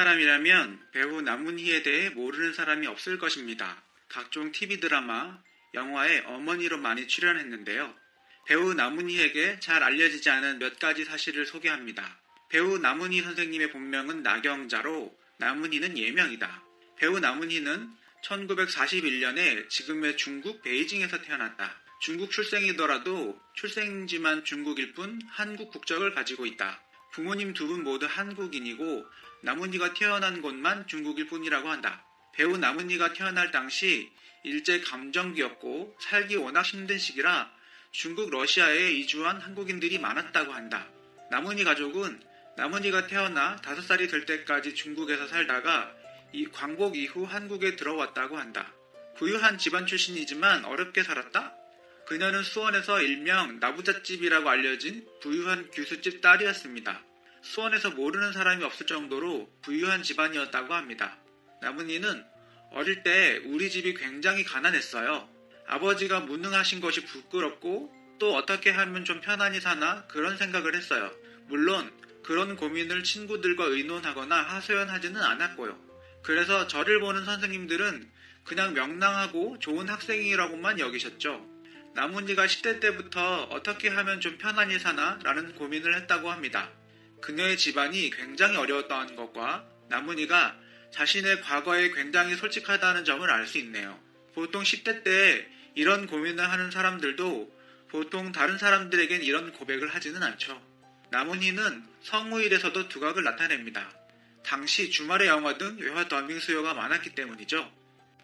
사람이라면 배우 남문희에 대해 모르는 사람이 없을 것입니다. 각종 TV 드라마, 영화에 어머니로 많이 출연했는데요. 배우 남문희에게 잘 알려지지 않은 몇 가지 사실을 소개합니다. 배우 남문희 선생님의 본명은 나경자로 남문희는 예명이다. 배우 남문희는 1941년에 지금의 중국 베이징에서 태어났다. 중국 출생이더라도 출생지만 중국일 뿐 한국 국적을 가지고 있다. 부모님 두 분 모두 한국인이고 남문희가 태어난 곳만 중국일 뿐이라고 한다. 배우 남문희가 태어날 당시 일제 감정기였고 살기 워낙 힘든 시기라 중국 러시아에 이주한 한국인들이 많았다고 한다. 남문희 가족은 남문희가 태어나 5살이 될 때까지 중국에서 살다가 광복 이후 한국에 들어왔다고 한다. 부유한 집안 출신이지만 어렵게 살았다? 그녀는 수원에서 일명 나부잣집이라고 알려진 부유한 교수집 딸이었습니다. 수원에서 모르는 사람이 없을 정도로 부유한 집안이었다고 합니다. 남문희는 어릴 때 우리 집이 굉장히 가난했어요. 아버지가 무능하신 것이 부끄럽고 또 어떻게 하면 좀 편안히 사나 그런 생각을 했어요. 물론 그런 고민을 친구들과 의논하거나 하소연하지는 않았고요. 그래서 저를 보는 선생님들은 그냥 명랑하고 좋은 학생이라고만 여기셨죠. 남문희가 10대 때부터 어떻게 하면 좀 편안히 사나 라는 고민을 했다고 합니다. 그녀의 집안이 굉장히 어려웠다는 것과 남문희가 자신의 과거에 굉장히 솔직하다는 점을 알 수 있네요. 보통 10대 때 이런 고민을 하는 사람들도 보통 다른 사람들에겐 이런 고백을 하지는 않죠. 남문희는 성우일에서도 두각을 나타냅니다. 당시 주말의 영화 등 외화 더빙 수요가 많았기 때문이죠.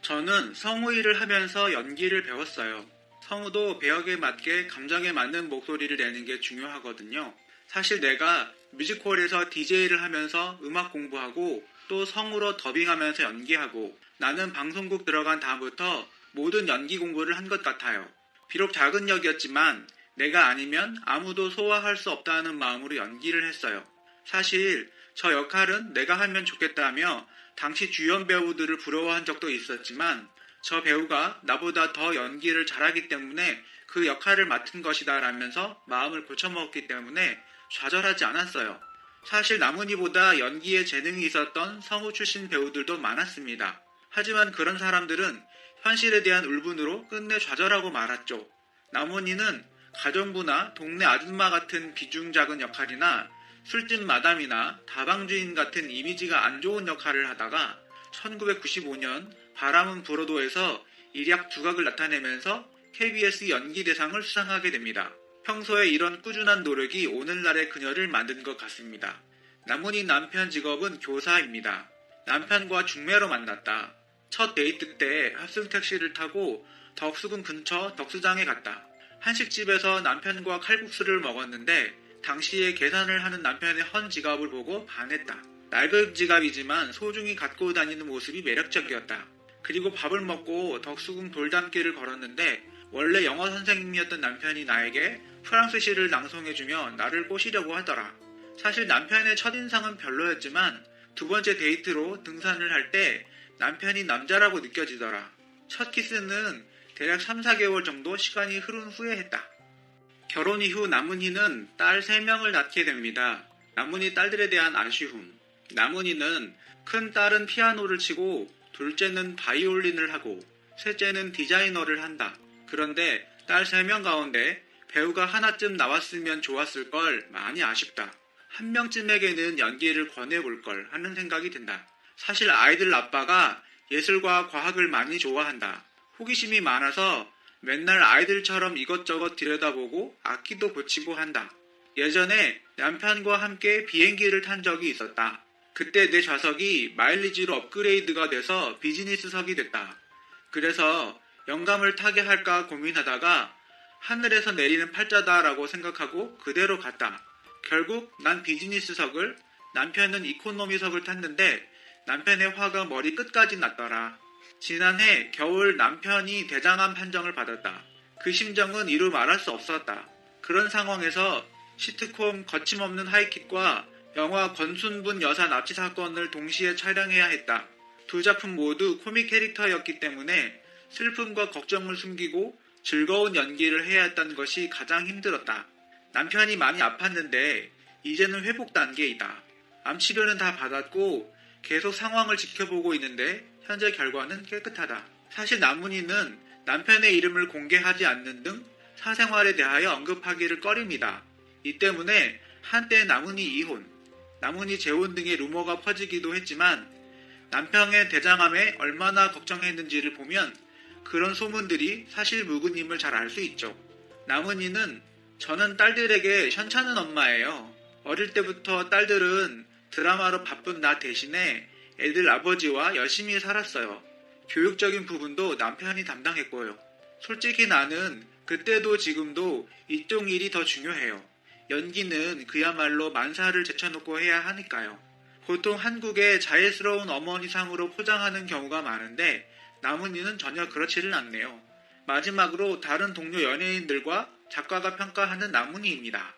저는 성우일을 하면서 연기를 배웠어요. 성우도 배역에 맞게 감정에 맞는 목소리를 내는 게 중요하거든요. 사실 내가 뮤지컬에서 DJ를 하면서 음악 공부하고 또 성우로 더빙하면서 연기하고 나는 방송국 들어간 다음부터 모든 연기 공부를 한 것 같아요. 비록 작은 역이었지만 내가 아니면 아무도 소화할 수 없다는 마음으로 연기를 했어요. 사실 저 역할은 내가 하면 좋겠다며 당시 주연 배우들을 부러워한 적도 있었지만 저 배우가 나보다 더 연기를 잘하기 때문에 그 역할을 맡은 것이다 라면서 마음을 고쳐먹었기 때문에 좌절하지 않았어요. 사실 남문희보다 연기에 재능이 있었던 성우 출신 배우들도 많았습니다. 하지만 그런 사람들은 현실에 대한 울분으로 끝내 좌절하고 말았죠. 남문희는 가정부나 동네 아줌마 같은 비중 작은 역할이나 술집 마담이나 다방주인 같은 이미지가 안 좋은 역할을 하다가 1995년 바람은 불어도에서 일약 두각을 나타내면서 KBS 연기대상을 수상하게 됩니다. 평소에 이런 꾸준한 노력이 오늘날의 그녀를 만든 것 같습니다. 남문희 남편 직업은 교사입니다. 남편과 중매로 만났다. 첫 데이트 때 합승 택시를 타고 덕수궁 근처 덕수장에 갔다. 한식집에서 남편과 칼국수를 먹었는데 당시에 계산을 하는 남편의 헌 지갑을 보고 반했다. 낡은 지갑이지만 소중히 갖고 다니는 모습이 매력적이었다. 그리고 밥을 먹고 덕수궁 돌담길을 걸었는데 원래 영어 선생님이었던 남편이 나에게 프랑스 시를 낭송해주며 나를 꼬시려고 하더라. 사실 남편의 첫인상은 별로였지만 두 번째 데이트로 등산을 할 때 남편이 남자라고 느껴지더라. 첫 키스는 대략 3-4개월 정도 시간이 흐른 후에 했다. 결혼 이후 남문희는 딸 3명을 낳게 됩니다. 남문희 딸들에 대한 아쉬움. 남문희는 큰 딸은 피아노를 치고 둘째는 바이올린을 하고 셋째는 디자이너를 한다. 그런데 딸 3명 가운데 배우가 하나쯤 나왔으면 좋았을 걸 많이 아쉽다. 한 명쯤에게는 연기를 권해볼 걸 하는 생각이 든다. 사실 아이들 아빠가 예술과 과학을 많이 좋아한다. 호기심이 많아서 맨날 아이들처럼 이것저것 들여다보고 악기도 고치고 한다. 예전에 남편과 함께 비행기를 탄 적이 있었다. 그때 내 좌석이 마일리지로 업그레이드가 돼서 비즈니스석이 됐다. 그래서 영감을 타게 할까 고민하다가 하늘에서 내리는 팔자다라고 생각하고 그대로 갔다. 결국 난 비즈니스석을, 남편은 이코노미석을 탔는데 남편의 화가 머리 끝까지 났더라. 지난해 겨울 남편이 대장암 판정을 받았다. 그 심정은 이루 말할 수 없었다. 그런 상황에서 시트콤 거침없는 하이킥과 영화 권순분 여사 납치 사건을 동시에 촬영해야 했다. 두 작품 모두 코믹 캐릭터였기 때문에 슬픔과 걱정을 숨기고 즐거운 연기를 해야 했다는 것이 가장 힘들었다. 남편이 많이 아팠는데 이제는 회복 단계이다. 암 치료는 다 받았고 계속 상황을 지켜보고 있는데 현재 결과는 깨끗하다. 사실 남은이는 남편의 이름을 공개하지 않는 등 사생활에 대하여 언급하기를 꺼립니다. 이 때문에 한때 남은이 이혼, 남은이 재혼 등의 루머가 퍼지기도 했지만 남편의 대장암에 얼마나 걱정했는지를 보면 그런 소문들이 사실 무근임을 잘 알 수 있죠. 남은이는 저는 딸들에게 현찮은 엄마예요. 어릴 때부터 딸들은 드라마로 바쁜 나 대신에 애들 아버지와 열심히 살았어요. 교육적인 부분도 남편이 담당했고요. 솔직히 나는 그때도 지금도 이쪽 일이 더 중요해요. 연기는 그야말로 만사를 제쳐놓고 해야 하니까요. 보통 한국의 자애스러운 어머니상으로 포장하는 경우가 많은데 남은이는 전혀 그렇지는 않네요. 마지막으로 다른 동료 연예인들과 작가가 평가하는 남은이입니다.